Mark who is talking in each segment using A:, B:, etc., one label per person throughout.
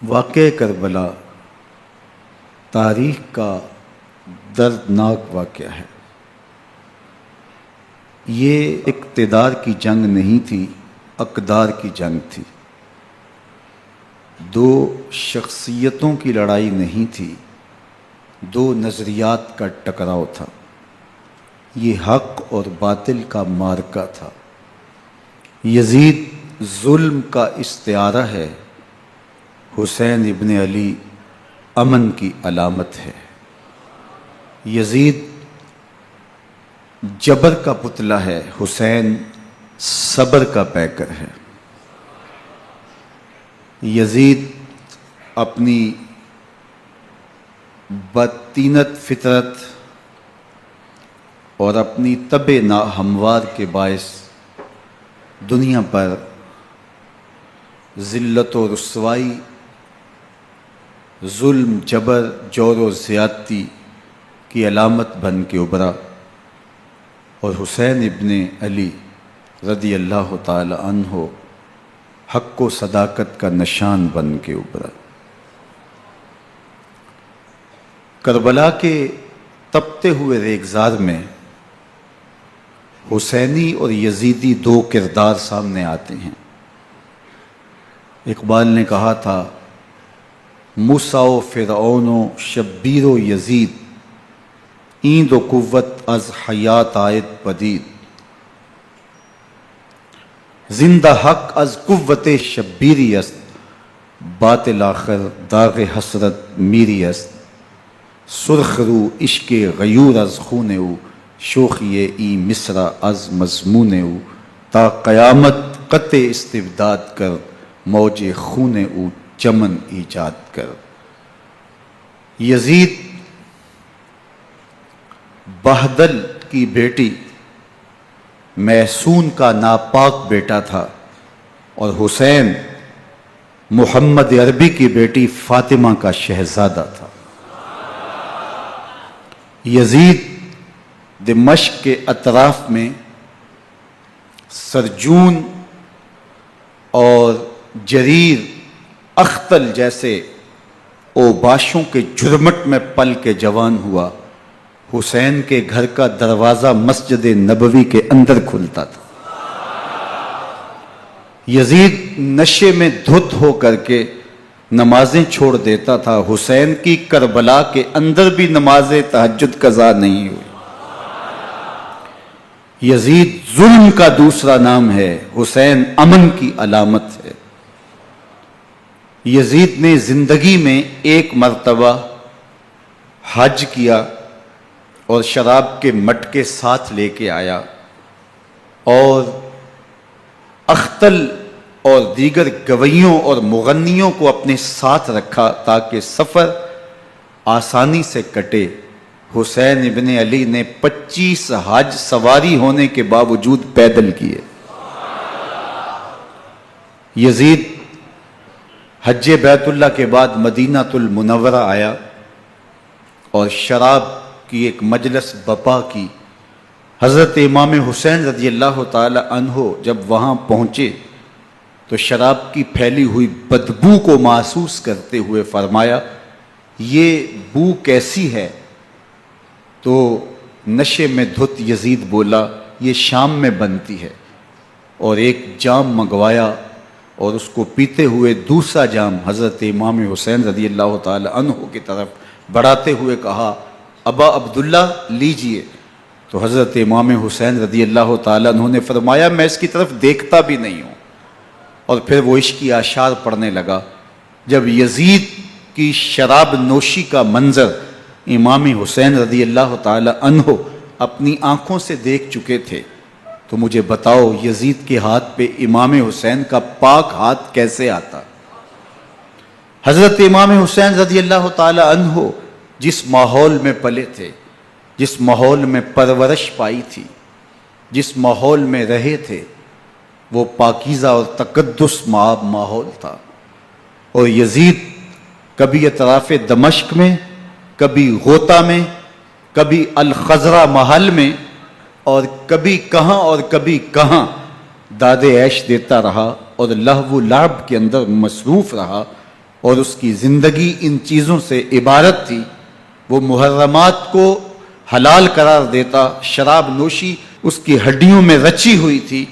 A: واقعہ کربلا تاریخ کا دردناک واقعہ ہے۔ یہ اقتدار کی جنگ نہیں تھی، اقدار کی جنگ تھی۔ دو شخصیتوں کی لڑائی نہیں تھی، دو نظریات کا ٹکراؤ تھا۔ یہ حق اور باطل کا معرکہ تھا۔ یزید ظلم کا استعارہ ہے، حسین ابن علی امن کی علامت ہے۔ یزید جبر کا پتلا ہے، حسین صبر کا پیکر ہے۔ یزید اپنی بدطینت فطرت اور اپنی طبع ناہموار کے باعث دنیا پر ذلت و رسوائی، ظلم، جبر، جور و زیادتی کی علامت بن کے ابھرا، اور حسین ابن علی رضی اللہ تعالی عنہ حق و صداقت کا نشان بن کے ابھرا۔ کربلا کے تپتے ہوئے ریگزار میں حسینی اور یزیدی دو کردار سامنے آتے ہیں۔ اقبال نے کہا تھا، موسیٰ و فرعون و شبیر و یزید، ایند و قوت از حیات آید پدید، زندہ حق از قوت شبیری است، باطل آخر داغ حسرت میری است، سرخ رو عشق غیور از خون او، شوخی ای مصرع از مضمون او، تا قیامت قطع استبداد کر، موج خون او چمن ایجاد کر۔ یزید بہدل کی بیٹی محسون کا ناپاک بیٹا تھا، اور حسین محمد عربی کی بیٹی فاطمہ کا شہزادہ تھا۔ یزید دمشق کے اطراف میں سرجون اور جریر، اختل جیسے اوباشوں کے جھرمٹ میں پل کے جوان ہوا۔ حسین کے گھر کا دروازہ مسجد نبوی کے اندر کھلتا تھا۔ یزید نشے میں دھت ہو کر کے نمازیں چھوڑ دیتا تھا۔ حسین کی کربلا کے اندر بھی نماز تہجد قضا نہیں ہوئی۔ یزید ظلم کا دوسرا نام ہے، حسین امن کی علامت ہے۔ یزید نے زندگی میں ایک مرتبہ حج کیا اور شراب کے مٹکے ساتھ لے کے آیا، اور اختل اور دیگر گویوں اور مغنیوں کو اپنے ساتھ رکھا تاکہ سفر آسانی سے کٹے۔ حسین ابن علی نے 25 حج سواری ہونے کے باوجود پیدل کیے۔ یزید حج بیت اللہ کے بعد مدینہ المنورہ آیا اور شراب کی ایک مجلس بپا کی۔ حضرت امام حسین رضی اللہ تعالی عنہ جب وہاں پہنچے تو شراب کی پھیلی ہوئی بدبو کو محسوس کرتے ہوئے فرمایا، یہ بو کیسی ہے؟ تو نشے میں دھت یزید بولا، یہ شام میں بنتی ہے، اور ایک جام منگوایا اور اس کو پیتے ہوئے دوسرا جام حضرت امام حسین رضی اللہ تعالی عنہ کی طرف بڑھاتے ہوئے کہا، ابا عبداللہ لیجئے۔ تو حضرت امام حسین رضی اللہ تعالی عنہ نے فرمایا، میں اس کی طرف دیکھتا بھی نہیں ہوں، اور پھر وہ عشقی اشعار پڑھنے لگا۔ جب یزید کی شراب نوشی کا منظر امام حسین رضی اللہ تعالی عنہ اپنی آنکھوں سے دیکھ چکے تھے، تو مجھے بتاؤ یزید کے ہاتھ پہ امام حسین کا پاک ہاتھ کیسے آتا؟ حضرت امام حسین رضی اللہ تعالی عنہ جس ماحول میں پلے تھے، جس ماحول میں پرورش پائی تھی، جس ماحول میں رہے تھے، وہ پاکیزہ اور تقدس مآب ماحول تھا۔ اور یزید کبھی اطراف دمشق میں، کبھی غوطہ میں، کبھی الخضرہ محل میں، اور کبھی کہاں اور کبھی کہاں داد عیش دیتا رہا اور لہو و لعب کے اندر مصروف رہا، اور اس کی زندگی ان چیزوں سے عبارت تھی. وہ محرمات کو حلال قرار دیتا، شراب نوشی اس کی ہڈیوں میں رچی ہوئی تھی،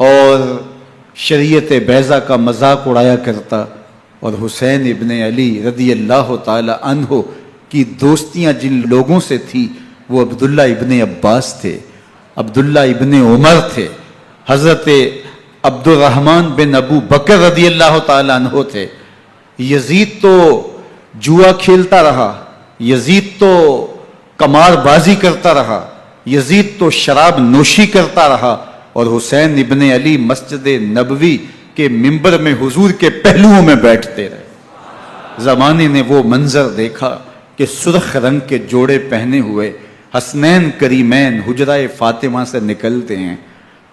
A: اور شریعت بیضا کا مذاق اڑایا کرتا. اور حسین ابن علی رضی اللہ تعالی عنہ کی دوستیاں جن لوگوں سے تھی وہ عبداللہ ابن عباس تھے، عبداللہ ابن عمر تھے، حضرت عبد الرحمن بن ابو بکر رضی اللہ تعالی عنہ تھے. یزید تو جوا کھیلتا رہا، یزید تو قمار بازی کرتا رہا، یزید تو شراب نوشی کرتا رہا، اور حسین ابن علی مسجد نبوی کے ممبر میں حضور کے پہلوؤں میں بیٹھتے رہے. زمانے نے وہ منظر دیکھا کہ سرخ رنگ کے جوڑے پہنے ہوئے حسنین کریمین حجرہ فاطمہ سے نکلتے ہیں.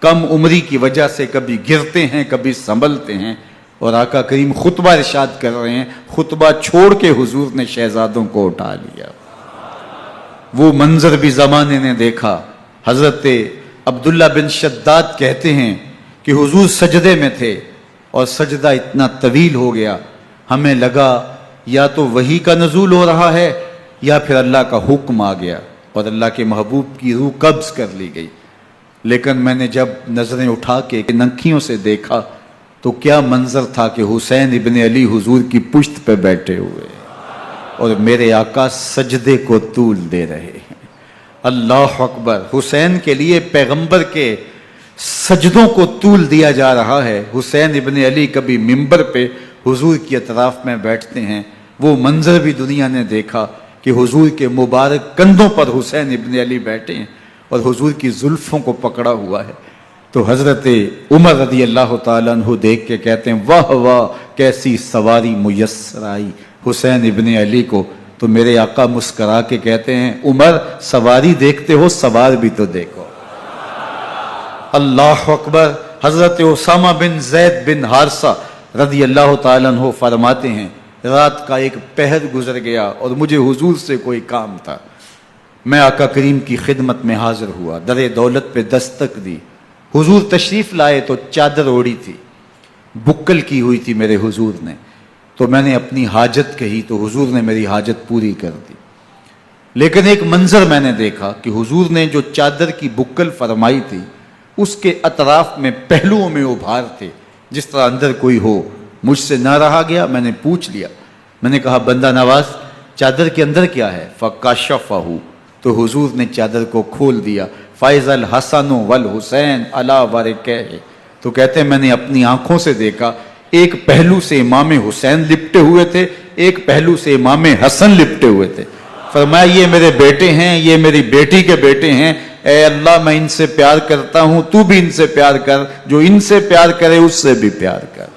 A: کم عمری کی وجہ سے کبھی گرتے ہیں، کبھی سنبھلتے ہیں، اور آقا کریم خطبہ ارشاد کر رہے ہیں. خطبہ چھوڑ کے حضور نے شہزادوں کو اٹھا لیا. وہ منظر بھی زمانے نے دیکھا. حضرت عبداللہ بن شداد کہتے ہیں کہ حضور سجدے میں تھے اور سجدہ اتنا طویل ہو گیا، ہمیں لگا یا تو وحی کا نزول ہو رہا ہے یا پھر اللہ کا حکم آ گیا اور اللہ کے محبوب کی روح قبض کر لی گئی. لیکن میں نے جب نظریں اٹھا کے ننکیوں سے دیکھا تو کیا منظر تھا کہ حسین ابن علی حضور کی پشت پہ بیٹھے ہوئے اور میرے آقا سجدے کو طول دے رہے ہیں. اللہ اکبر. حسین کے لیے پیغمبر کے سجدوں کو طول دیا جا رہا ہے. حسین ابن علی کبھی ممبر پہ حضور کی اطراف میں بیٹھتے ہیں. وہ منظر بھی دنیا نے دیکھا کہ حضور کے مبارک کندھوں پر حسین ابن علی بیٹھے ہیں اور حضور کی زلفوں کو پکڑا ہوا ہے. تو حضرت عمر رضی اللہ تعالیٰ عنہ دیکھ کے کہتے ہیں واہ واہ کیسی سواری میسر آئی حسین ابن علی کو. تو میرے آقا مسکرا کے کہتے ہیں عمر سواری دیکھتے ہو سوار بھی تو دیکھو. اللہ اکبر. حضرت اسامہ بن زید بن حارثہ رضی اللہ تعالیٰ عنہ فرماتے ہیں رات کا ایک پہر گزر گیا اور مجھے حضور سے کوئی کام تھا. میں آقا کریم کی خدمت میں حاضر ہوا، در دولت پہ دستک دی. حضور تشریف لائے تو چادر اوڑی تھی، بکل کی ہوئی تھی میرے حضور نے. تو میں نے اپنی حاجت کہی تو حضور نے میری حاجت پوری کر دی. لیکن ایک منظر میں نے دیکھا کہ حضور نے جو چادر کی بکل فرمائی تھی اس کے اطراف میں پہلوؤں میں ابھار تھے جس طرح اندر کوئی ہو. مجھ سے نہ رہا گیا، میں نے پوچھ لیا. میں نے کہا بندہ نواز چادر کے اندر کیا ہے؟ فکاشفہ. تو حضور نے چادر کو کھول دیا. فائز الحسن والحسین علی ورکہ. تو کہتے ہیں میں نے اپنی آنکھوں سے دیکھا ایک پہلو سے امام حسین لپٹے ہوئے تھے، ایک پہلو سے امام حسن لپٹے ہوئے تھے. فرمایا یہ میرے بیٹے ہیں، یہ میری بیٹی کے بیٹے ہیں. اے اللہ میں ان سے پیار کرتا ہوں، تو بھی ان سے پیار کر، جو ان سے پیار کرے اس سے بھی پیار کر.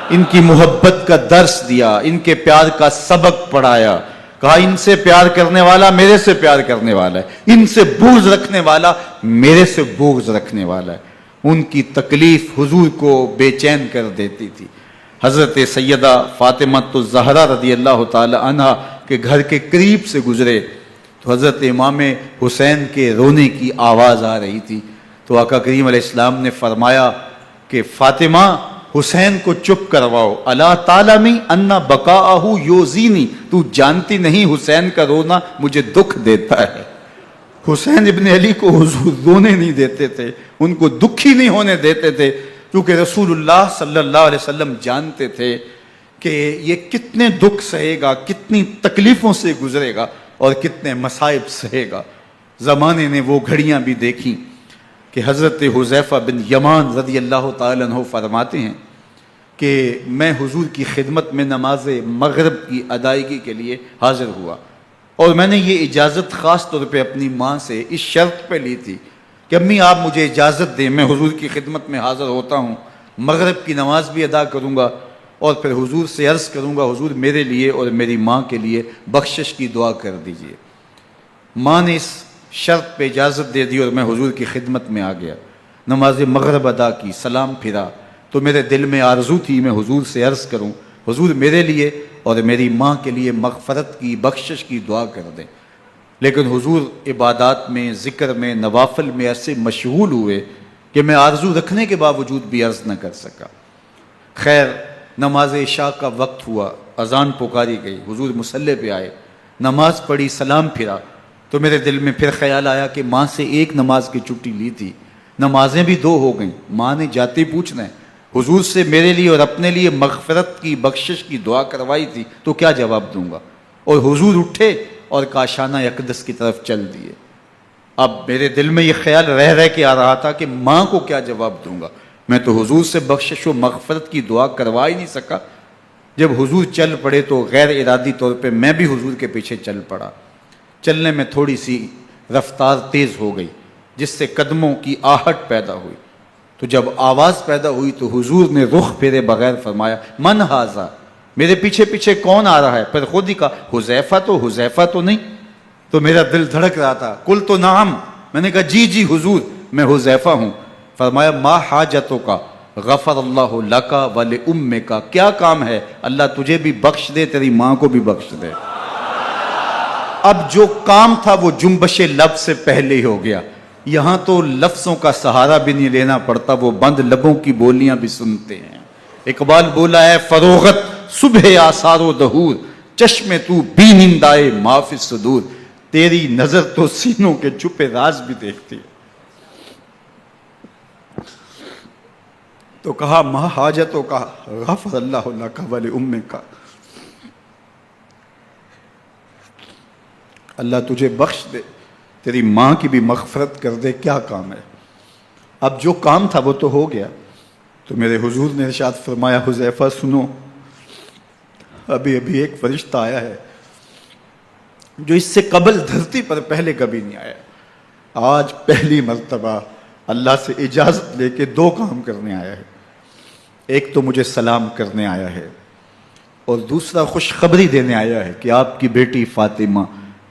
A: ان کی محبت کا درس دیا، ان کے پیار کا سبق پڑھایا. کہا ان سے پیار کرنے والا میرے سے پیار کرنے والا ہے، ان سے بغض رکھنے والا میرے سے بغض رکھنے والا ہے. ان کی تکلیف حضور کو بے چین کر دیتی تھی. حضرت سیدہ فاطمہ الزہرا رضی اللہ تعالی عنہا کے گھر کے قریب سے گزرے تو حضرت امام حسین کے رونے کی آواز آ رہی تھی. تو آقا کریم علیہ السلام نے فرمایا کہ فاطمہ حسین کو چپ کرواؤ. اللہ تعالیٰ انا بقاءہ یوزینی. تو جانتی نہیں حسین کا رونا مجھے دکھ دیتا ہے. حسین ابن علی کو حضور رونے نہیں دیتے تھے، ان کو دکھی نہیں ہونے دیتے تھے، کیونکہ رسول اللہ صلی اللہ علیہ وسلم جانتے تھے کہ یہ کتنے دکھ سہے گا، کتنی تکلیفوں سے گزرے گا اور کتنے مصائب سہے گا. زمانے نے وہ گھڑیاں بھی دیکھیں کہ حضرت حذیفہ بن یمان رضی اللہ تعالیٰ عنہ فرماتے ہیں کہ میں حضور کی خدمت میں نماز مغرب کی ادائیگی کے لیے حاضر ہوا، اور میں نے یہ اجازت خاص طور پہ اپنی ماں سے اس شرط پہ لی تھی کہ امی آپ مجھے اجازت دیں، میں حضور کی خدمت میں حاضر ہوتا ہوں، مغرب کی نماز بھی ادا کروں گا اور پھر حضور سے عرض کروں گا حضور میرے لیے اور میری ماں کے لیے بخشش کی دعا کر دیجئے. ماں نے اس شرط پہ اجازت دے دی اور میں حضور کی خدمت میں آ گیا. نماز مغرب ادا کی، سلام پھرا تو میرے دل میں آرزو تھی میں حضور سے عرض کروں حضور میرے لیے اور میری ماں کے لیے مغفرت کی بخشش کی دعا کر دیں. لیکن حضور عبادات میں، ذکر میں، نوافل میں ایسے مشغول ہوئے کہ میں آرزو رکھنے کے باوجود بھی عرض نہ کر سکا. خیر نماز عشاء کا وقت ہوا، اذان پکاری گئی، حضور مصلی پہ آئے، نماز پڑھی، سلام پھرا، تو میرے دل میں پھر خیال آیا کہ ماں سے ایک نماز کی چھٹی لی تھی، نمازیں بھی 2 ہو گئیں، ماں نے جاتے پوچھنا ہے حضور سے میرے لیے اور اپنے لیے مغفرت کی، بخشش کی دعا کروائی تھی، تو کیا جواب دوں گا؟ اور حضور اٹھے اور کاشانہ اقدس کی طرف چل دیے۔ اب میرے دل میں یہ خیال رہ کے آ رہا تھا کہ ماں کو کیا جواب دوں گا؟ میں تو حضور سے بخشش و مغفرت کی دعا کروا ہی نہیں سکا۔ جب حضور چل پڑے تو غیر ارادی طور پہ میں بھی حضور کے پیچھے چل پڑا۔ چلنے میں تھوڑی سی رفتار تیز ہو گئی، جس سے قدموں کی آہٹ پیدا ہوئی، تو جب آواز پیدا ہوئی تو حضور نے رخ پھیرے بغیر فرمایا من ھذا، میرے پیچھے پیچھے کون آ رہا ہے؟ پھر خود ہی کہا حذیفہ تو نہیں؟ تو میرا دل دھڑک رہا تھا، قلت نعم، میں نے کہا جی جی حضور میں حذیفہ ہوں۔ فرمایا ما حاجتوں کا غفر اللہ لک ولامک، کیا کام ہے؟ اللہ تجھے بھی بخش دے، تیری ماں کو بھی بخش دے۔ اب جو کام تھا وہ جنبش لب سے پہلے ہی ہو گیا، یہاں تو لفظوں کا سہارا بھی نہیں لینا پڑتا، وہ بند لبوں کی بولیاں بھی سنتے ہیں۔ اقبال بولا ہے فروغت صبح آثار و دہور، چشم تو بینندائے ما فی الصدور، تیری نظر تو سینوں کے چھپے راز بھی دیکھتی ہے۔ تو کہا ما حاجتوں کا غفر اللہ لک ولامک، اللہ تجھے بخش دے، تیری ماں کی بھی مغفرت کر دے، کیا کام ہے؟ اب جو کام تھا وہ تو ہو گیا۔ تو میرے حضور نے ارشاد فرمایا حذیفہ سنو، ابھی ایک فرشتہ آیا ہے جو اس سے قبل دھرتی پر پہلے کبھی نہیں آیا، آج پہلی مرتبہ اللہ سے اجازت لے کے 2 کام کرنے آیا ہے۔ ایک تو مجھے سلام کرنے آیا ہے، اور دوسرا خوشخبری دینے آیا ہے کہ آپ کی بیٹی فاطمہ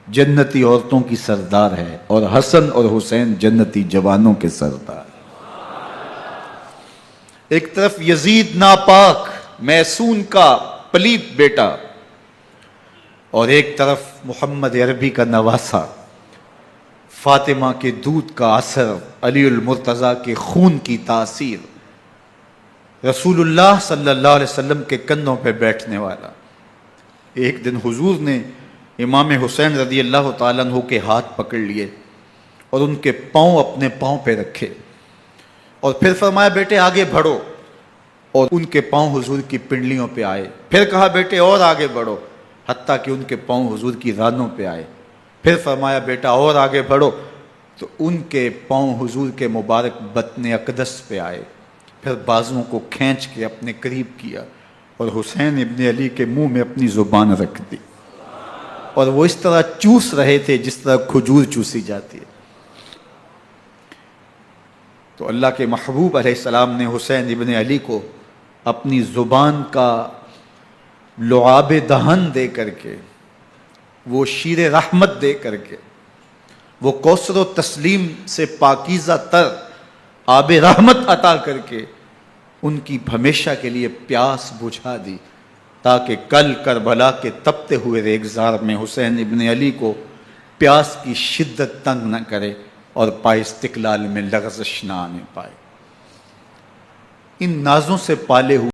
A: جنتی عورتوں کی سردار ہے، اور حسن اور حسین جنتی جوانوں کے سردار۔ ایک طرف یزید ناپاک میسون کا پلیت بیٹا، اور ایک طرف محمد عربی کا نواسا، فاطمہ کے دودھ کا اثر، علی المرتضیٰ کے خون کی تاثیر، رسول اللہ صلی اللہ علیہ وسلم کے کندھوں پہ بیٹھنے والا۔ ایک دن حضور نے امام حسین رضی اللہ تعالیٰ عنہ کے ہاتھ پکڑ لیے اور ان کے پاؤں اپنے پاؤں پہ رکھے، اور پھر فرمایا بیٹے آگے بڑھو، اور ان کے پاؤں حضور کی پنڈلیوں پہ آئے۔ پھر کہا بیٹے اور آگے بڑھو، حتیٰ کہ ان کے پاؤں حضور کی رانوں پہ آئے۔ پھر فرمایا بیٹا اور آگے بڑھو، تو ان کے پاؤں حضور کے مبارک بطن اقدس پہ آئے۔ پھر بازوؤں کو کھینچ کے اپنے قریب کیا، اور حسین ابن علی کے منہ میں اپنی زبان رکھ دی، اور وہ اس طرح چوس رہے تھے جس طرح کھجور چوسی جاتی ہے۔ تو اللہ کے محبوب علیہ السلام نے حسین ابن علی کو اپنی زبان کا لعاب دہن دے کر کے، وہ شیر رحمت دے کر کے، وہ کوثر و تسلیم سے پاکیزہ تر آب رحمت عطا کر کے ان کی ہمیشہ کے لیے پیاس بجھا دی، تاکہ کل کربلا کے تپتے ہوئے ریگزار میں حسین ابن علی کو پیاس کی شدت تنگ نہ کرے اور پائے استقلال میں لغزش نہ آنے پائے۔ ان نازوں سے پالے ہوئے